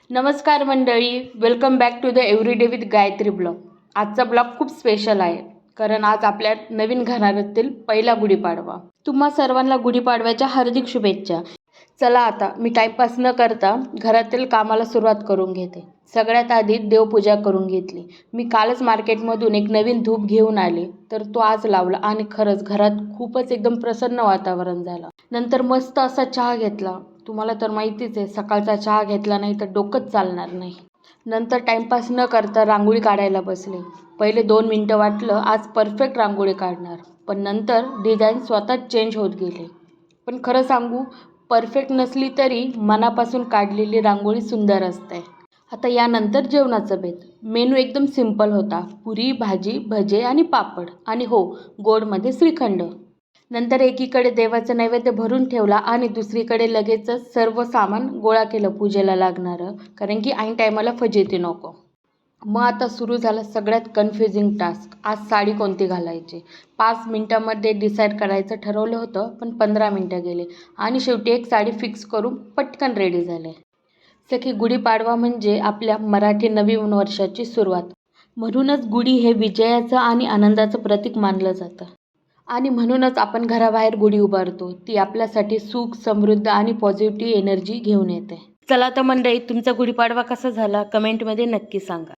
नमस्कार मंडळी, welcome back to the everyday with Gayatri blog. आजचा ब्लॉग खूप स्पेशल आहे, कारण आज आपल्या नवीन घरातील पहिला गुढीपाडवा. तुम्हा सर्वांना गुढीपाडव्याच्या हार्दिक शुभेच्छा. चला आता मी टाईमपास न करता घरातील कामाला सुरुवात करून घेते. सगळ्यात आधी देवपूजा करून घेतली. मी कालच मार्केटमधून एक नवीन धूप घेऊन आले, तर तो आज लावला आणि खरंच घरात खूपच एकदम प्रसन्न वातावरण झालं. नंतर मस्त असा चहा घेतला. तुम्हाला तर माहितीच आहे, सकाळचा चहा घेतला नाही तर डोकंच चालणार नाही. नंतर टाईमपास न करता रांगोळी काढायला बसले. पहिले 2 मिनटं वाटलं आज परफेक्ट रांगोळी काढणार, पण नंतर डिझाईन स्वतःच चेंज होत गेले. पण खरं सांगू, परफेक्ट नसली तरी मनापासून काढलेली रांगोळी सुंदर असते. आता यानंतर जेवणाचं बेत. मेनू एकदम सिंपल होता. पुरी, भाजी, भजे आणि पापड आणि हो, गोडमध्ये श्रीखंड. नंतर एकीकडे देवाचं नैवेद्य भरून ठेवला आणि दुसरीकडे लगेचच सर्व सामान गोळा केलं पूजेला लागणारं, कारण की ऐन टायमाला फजिती नको. मग आता सुरू झाला सगळ्यात कन्फ्युजिंग टास्क. आज साडी कोणती घालायची. 5 मिनटामध्ये डिसाईड करायचं ठरवलं होतं, पण 15 मिनटं गेले आणि शेवटी एक साडी फिक्स करून पटकन रेडी झाले. सखी, गुढीपाडवा म्हणजे आपल्या मराठी नवीन वर्षाची सुरुवात. म्हणूनच गुढी हे विजयाचं आणि आनंदाचं प्रतीक मानलं जातं. आणि म्हणूनच आपण घराबाहेर गुढी उभारतो. ती आपल्यासाठी सुख, समृद्धी आणि पॉझिटिव्ह एनर्जी घेऊन येते. चला तर मंडळी, तुमचा गुढीपाडवा कसा झाला कमेंटमध्ये नक्की सांगा.